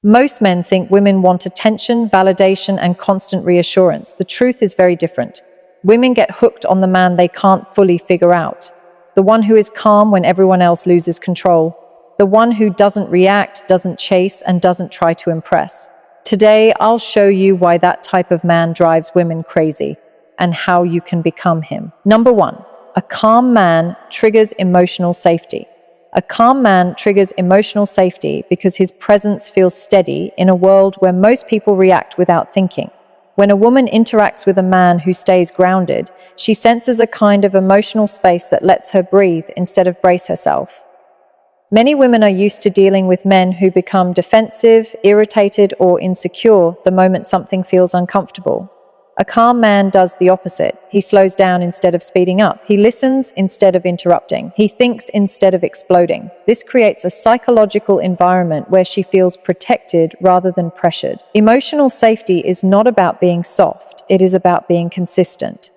Most men think women want attention, validation, and constant reassurance. The truth is very different. Women get hooked on the man they can't fully figure out. The one who is calm when everyone else loses control. The one who doesn't react, doesn't chase, and doesn't try to impress. Today, I'll show you why that type of man drives women crazy and how you can become him. Number 1, a calm man triggers emotional safety. A calm man triggers emotional safety because his presence feels steady in a world where most people react without thinking. When a woman interacts with a man who stays grounded, she senses a kind of emotional space that lets her breathe instead of brace herself. Many women are used to dealing with men who become defensive, irritated, or insecure the moment something feels uncomfortable. A calm man does the opposite. He slows down instead of speeding up. He listens instead of interrupting. He thinks instead of exploding. This creates a psychological environment where she feels protected rather than pressured. Emotional safety is not about being soft. It is about being consistent.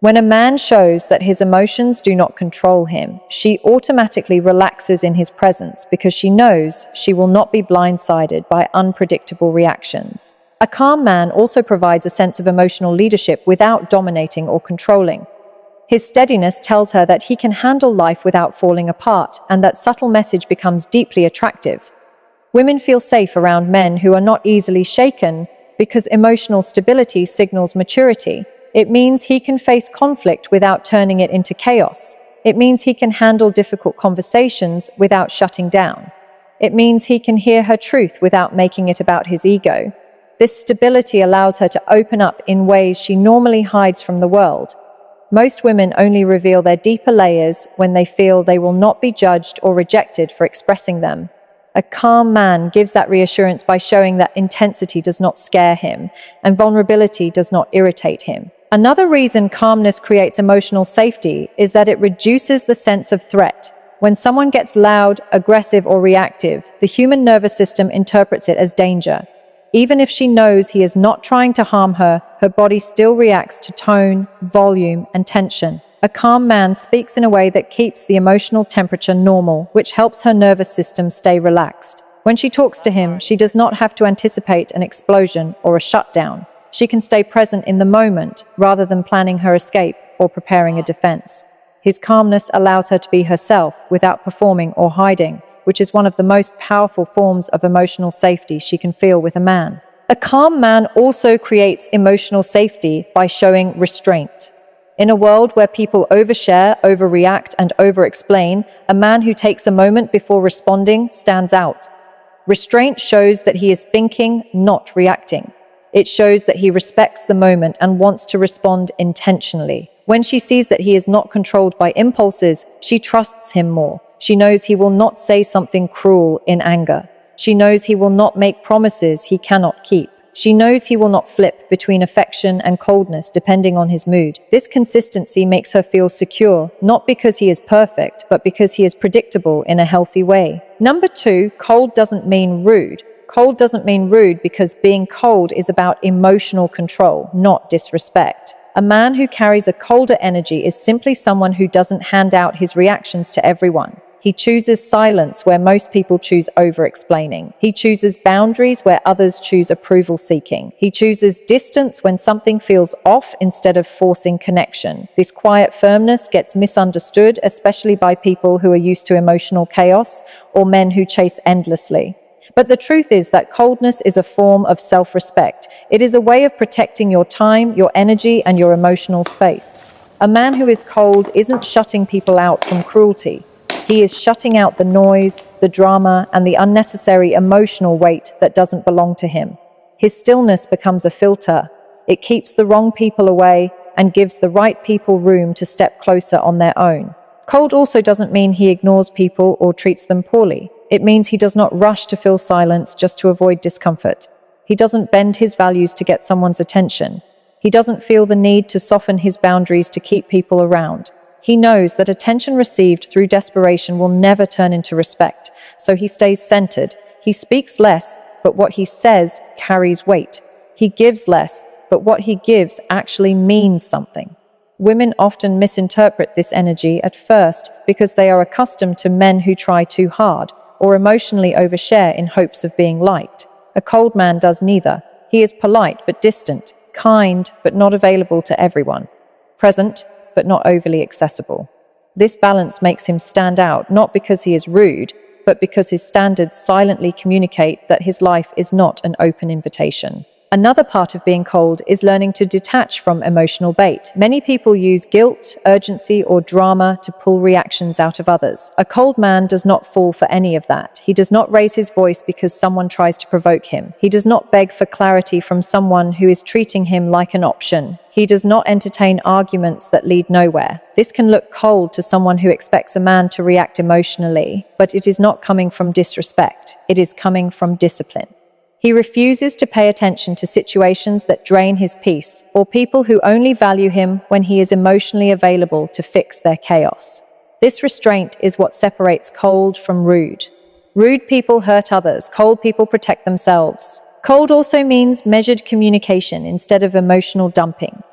When a man shows that his emotions do not control him, she automatically relaxes in his presence because she knows she will not be blindsided by unpredictable reactions. A calm man also provides a sense of emotional leadership without dominating or controlling. His steadiness tells her that he can handle life without falling apart, and that subtle message becomes deeply attractive. Women feel safe around men who are not easily shaken because emotional stability signals maturity. It means he can face conflict without turning it into chaos. It means he can handle difficult conversations without shutting down. It means he can hear her truth without making it about his ego. This stability allows her to open up in ways she normally hides from the world. Most women only reveal their deeper layers when they feel they will not be judged or rejected for expressing them. A calm man gives that reassurance by showing that intensity does not scare him and vulnerability does not irritate him. Another reason calmness creates emotional safety is that it reduces the sense of threat. When someone gets loud, aggressive, or reactive, the human nervous system interprets it as danger. Even if she knows he is not trying to harm her, her body still reacts to tone, volume, and tension. A calm man speaks in a way that keeps the emotional temperature normal, which helps her nervous system stay relaxed. When she talks to him, she does not have to anticipate an explosion or a shutdown. She can stay present in the moment rather than planning her escape or preparing a defense. His calmness allows her to be herself without performing or hiding, which is one of the most powerful forms of emotional safety she can feel with a man. A calm man also creates emotional safety by showing restraint. In a world where people overshare, overreact, and over-explain, a man who takes a moment before responding stands out. Restraint shows that he is thinking, not reacting. It shows that he respects the moment and wants to respond intentionally. When she sees that he is not controlled by impulses, she trusts him more. She knows he will not say something cruel in anger. She knows he will not make promises he cannot keep. She knows he will not flip between affection and coldness depending on his mood. This consistency makes her feel secure, not because he is perfect, but because he is predictable in a healthy way. Number 2, cold doesn't mean rude. Cold doesn't mean rude because being cold is about emotional control, not disrespect. A man who carries a colder energy is simply someone who doesn't hand out his reactions to everyone. He chooses silence where most people choose over-explaining. He chooses boundaries where others choose approval-seeking. He chooses distance when something feels off instead of forcing connection. This quiet firmness gets misunderstood, especially by people who are used to emotional chaos or men who chase endlessly. But the truth is that coldness is a form of self-respect. It is a way of protecting your time, your energy, and your emotional space. A man who is cold isn't shutting people out from cruelty. He is shutting out the noise, the drama, and the unnecessary emotional weight that doesn't belong to him. His stillness becomes a filter. It keeps the wrong people away and gives the right people room to step closer on their own. Cold also doesn't mean he ignores people or treats them poorly. It means he does not rush to fill silence just to avoid discomfort. He doesn't bend his values to get someone's attention. He doesn't feel the need to soften his boundaries to keep people around. He knows that attention received through desperation will never turn into respect, so he stays centered. He speaks less, but what he says carries weight. He gives less, but what he gives actually means something. Women often misinterpret this energy at first because they are accustomed to men who try too hard or emotionally overshare in hopes of being liked. A cold man does neither. He is polite but distant, kind but not available to everyone, present but not overly accessible. This balance makes him stand out not because he is rude, but because his standards silently communicate that his life is not an open invitation. Another part of being cold is learning to detach from emotional bait. Many people use guilt, urgency, or drama to pull reactions out of others. A cold man does not fall for any of that. He does not raise his voice because someone tries to provoke him. He does not beg for clarity from someone who is treating him like an option. He does not entertain arguments that lead nowhere. This can look cold to someone who expects a man to react emotionally, but it is not coming from disrespect. It is coming from discipline. He refuses to pay attention to situations that drain his peace, or people who only value him when he is emotionally available to fix their chaos. This restraint is what separates cold from rude. Rude people hurt others, cold people protect themselves. Cold also means measured communication instead of emotional dumping.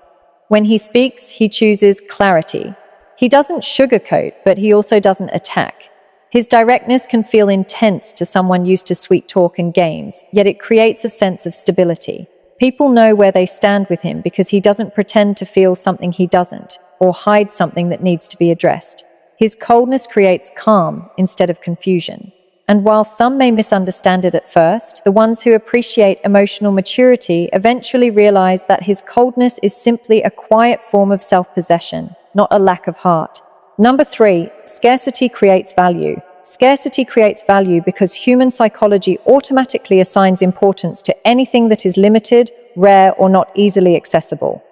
When he speaks, he chooses clarity. He doesn't sugarcoat, but he also doesn't attack. His directness can feel intense to someone used to sweet talk and games, yet it creates a sense of stability. People know where they stand with him because he doesn't pretend to feel something he doesn't, or hide something that needs to be addressed. His coldness creates calm instead of confusion. And while some may misunderstand it at first, the ones who appreciate emotional maturity eventually realize that his coldness is simply a quiet form of self-possession, not a lack of heart. Number 3, scarcity creates value. Scarcity creates value because human psychology automatically assigns importance to anything that is limited, rare, or not easily accessible.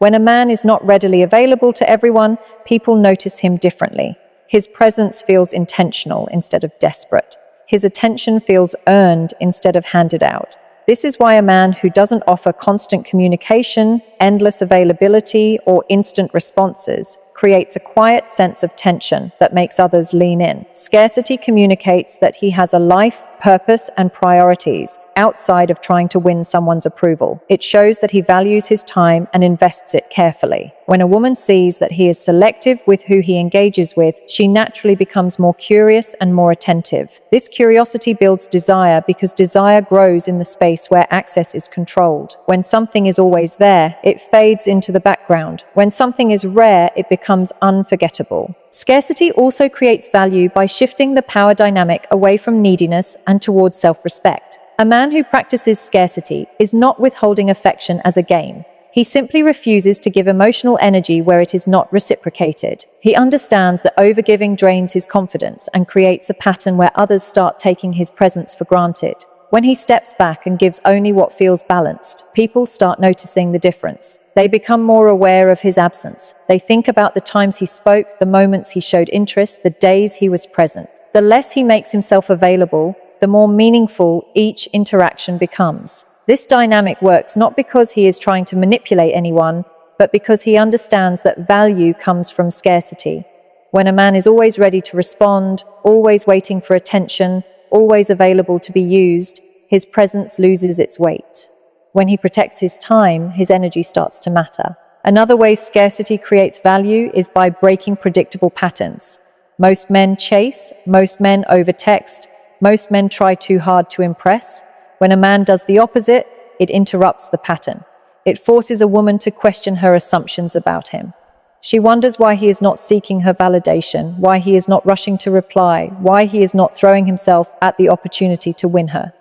When a man is not readily available to everyone, people notice him differently. His presence feels intentional instead of desperate. His attention feels earned instead of handed out. This is why a man who doesn't offer constant communication, endless availability, or instant responses creates a quiet sense of tension that makes others lean in. Scarcity communicates that he has a life, purpose, and priorities outside of trying to win someone's approval. It shows that he values his time and invests it carefully. When a woman sees that he is selective with who he engages with, she naturally becomes more curious and more attentive. This curiosity builds desire because desire grows in the space where access is controlled. When something is always there, it fades into the background. When something is rare, it becomes unforgettable. Scarcity also creates value by shifting the power dynamic away from neediness and towards self-respect. A man who practices scarcity is not withholding affection as a game. He simply refuses to give emotional energy where it is not reciprocated. He understands that overgiving drains his confidence and creates a pattern where others start taking his presence for granted. When he steps back and gives only what feels balanced, people start noticing the difference. They become more aware of his absence. They think about the times he spoke, the moments he showed interest, the days he was present. The less he makes himself available, the more meaningful each interaction becomes. This dynamic works not because he is trying to manipulate anyone, but because he understands that value comes from scarcity. When a man is always ready to respond, always waiting for attention, always available to be used, his presence loses its weight. When he protects his time, his energy starts to matter. Another way scarcity creates value is by breaking predictable patterns. Most men chase, most men overtext, most men try too hard to impress. When a man does the opposite, it interrupts the pattern. It forces a woman to question her assumptions about him. She wonders why he is not seeking her validation, why he is not rushing to reply, why he is not throwing himself at the opportunity to win her.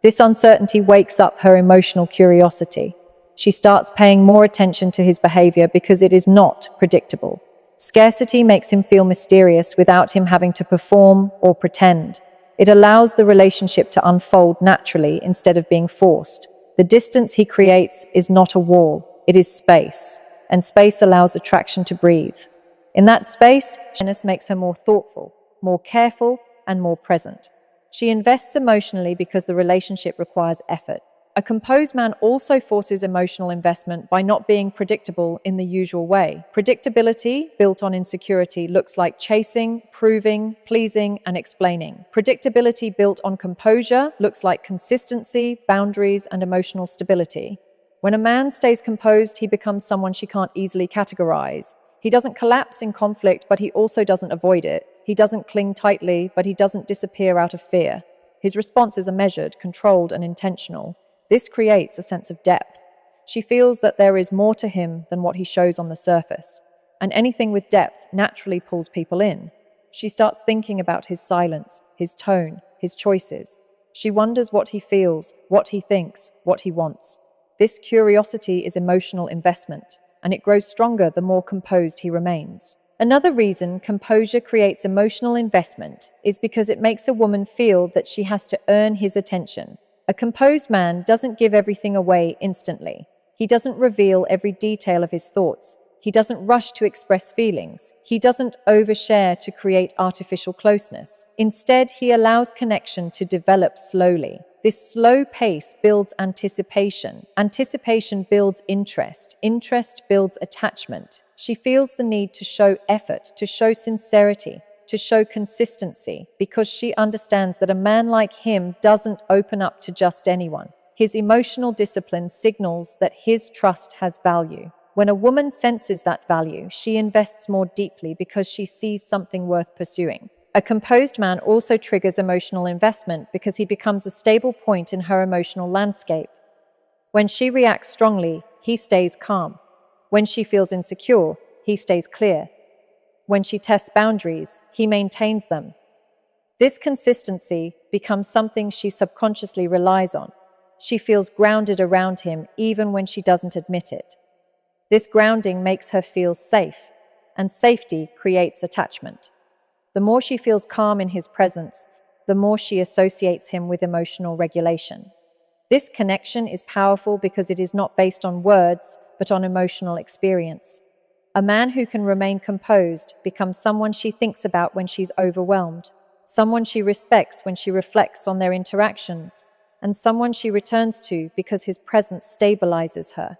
This uncertainty wakes up her emotional curiosity. She starts paying more attention to his behavior because it is not predictable. Scarcity makes him feel mysterious without him having to perform or pretend. It allows the relationship to unfold naturally instead of being forced. The distance he creates is not a wall, it is space, and space allows attraction to breathe. In that space, Venus makes her more thoughtful, more careful, and more present. She invests emotionally because the relationship requires effort. A composed man also forces emotional investment by not being predictable in the usual way. Predictability, built on insecurity, looks like chasing, proving, pleasing, and explaining. Predictability built on composure looks like consistency, boundaries, and emotional stability. When a man stays composed, he becomes someone she can't easily categorize. He doesn't collapse in conflict, but he also doesn't avoid it. He doesn't cling tightly, but he doesn't disappear out of fear. His responses are measured, controlled, and intentional. This creates a sense of depth. She feels that there is more to him than what he shows on the surface, and anything with depth naturally pulls people in. She starts thinking about his silence, his tone, his choices. She wonders what he feels, what he thinks, what he wants. This curiosity is emotional investment, and it grows stronger the more composed he remains. Another reason composure creates emotional investment is because it makes a woman feel that she has to earn his attention. A composed man doesn't give everything away instantly. He doesn't reveal every detail of his thoughts. He doesn't rush to express feelings. He doesn't overshare to create artificial closeness. Instead, he allows connection to develop slowly. This slow pace builds anticipation. Anticipation builds interest. Interest builds attachment. She feels the need to show effort, to show sincerity, to show consistency, because she understands that a man like him doesn't open up to just anyone. His emotional discipline signals that his trust has value. When a woman senses that value, she invests more deeply because she sees something worth pursuing. A composed man also triggers emotional investment because he becomes a stable point in her emotional landscape. When she reacts strongly, he stays calm. When she feels insecure, he stays clear. When she tests boundaries, he maintains them. This consistency becomes something she subconsciously relies on. She feels grounded around him even when she doesn't admit it. This grounding makes her feel safe, and safety creates attachment. The more she feels calm in his presence, the more she associates him with emotional regulation. This connection is powerful because it is not based on words, but on emotional experience. A man who can remain composed becomes someone she thinks about when she's overwhelmed, someone she respects when she reflects on their interactions, and someone she returns to because his presence stabilizes her.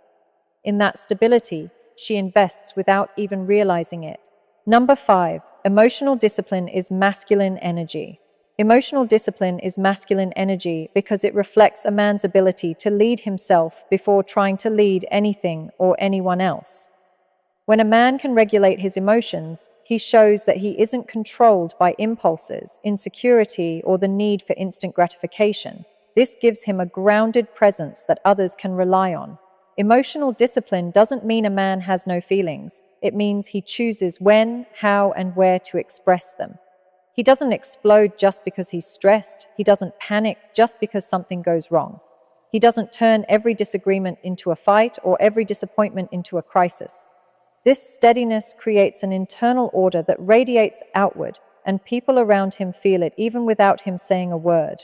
In that stability, she invests without even realizing it. Number 5, emotional discipline is masculine energy. Emotional discipline is masculine energy because it reflects a man's ability to lead himself before trying to lead anything or anyone else. When a man can regulate his emotions, he shows that he isn't controlled by impulses, insecurity, or the need for instant gratification. This gives him a grounded presence that others can rely on. Emotional discipline doesn't mean a man has no feelings. It means he chooses when, how, and where to express them. He doesn't explode just because he's stressed. He doesn't panic just because something goes wrong. He doesn't turn every disagreement into a fight or every disappointment into a crisis. This steadiness creates an internal order that radiates outward, and people around him feel it even without him saying a word.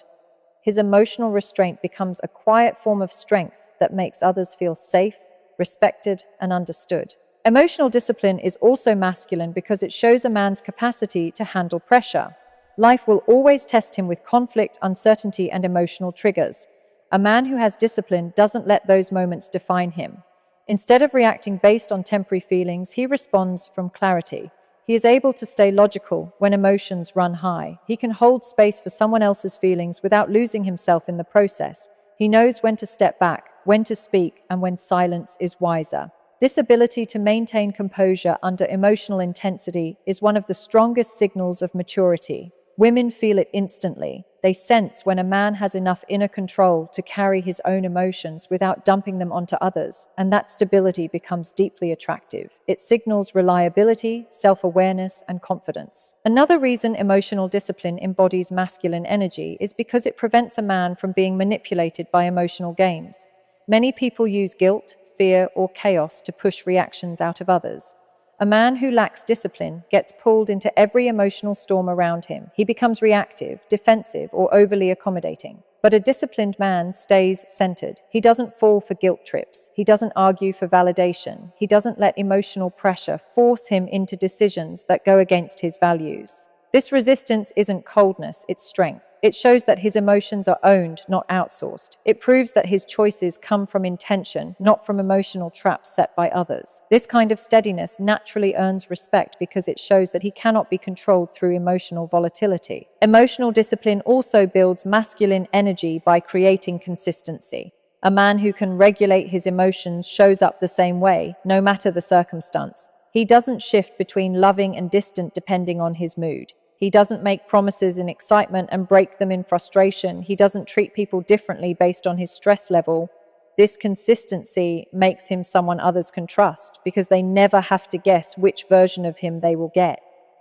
His emotional restraint becomes a quiet form of strength that makes others feel safe, respected, and understood. Emotional discipline is also masculine because it shows a man's capacity to handle pressure. Life will always test him with conflict, uncertainty, and emotional triggers. A man who has discipline doesn't let those moments define him. Instead of reacting based on temporary feelings, he responds from clarity. He is able to stay logical when emotions run high. He can hold space for someone else's feelings without losing himself in the process. He knows when to step back, when to speak, and when silence is wiser. This ability to maintain composure under emotional intensity is one of the strongest signals of maturity. Women feel it instantly. They sense when a man has enough inner control to carry his own emotions without dumping them onto others, and that stability becomes deeply attractive. It signals reliability, self-awareness, and confidence. Another reason emotional discipline embodies masculine energy is because it prevents a man from being manipulated by emotional games. Many people use guilt, fear, or chaos to push reactions out of others. A man who lacks discipline gets pulled into every emotional storm around him. He becomes reactive, defensive, or overly accommodating. But a disciplined man stays centered. He doesn't fall for guilt trips. He doesn't argue for validation. He doesn't let emotional pressure force him into decisions that go against his values. This resistance isn't coldness, it's strength. It shows that his emotions are owned, not outsourced. It proves that his choices come from intention, not from emotional traps set by others. This kind of steadiness naturally earns respect because it shows that he cannot be controlled through emotional volatility. Emotional discipline also builds masculine energy by creating consistency. A man who can regulate his emotions shows up the same way, no matter the circumstance. He doesn't shift between loving and distant depending on his mood. He doesn't make promises in excitement and break them in frustration. He doesn't treat people differently based on his stress level. This consistency makes him someone others can trust because they never have to guess which version of him they will get.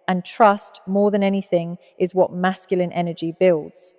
And trust, more than anything, is what masculine energy builds.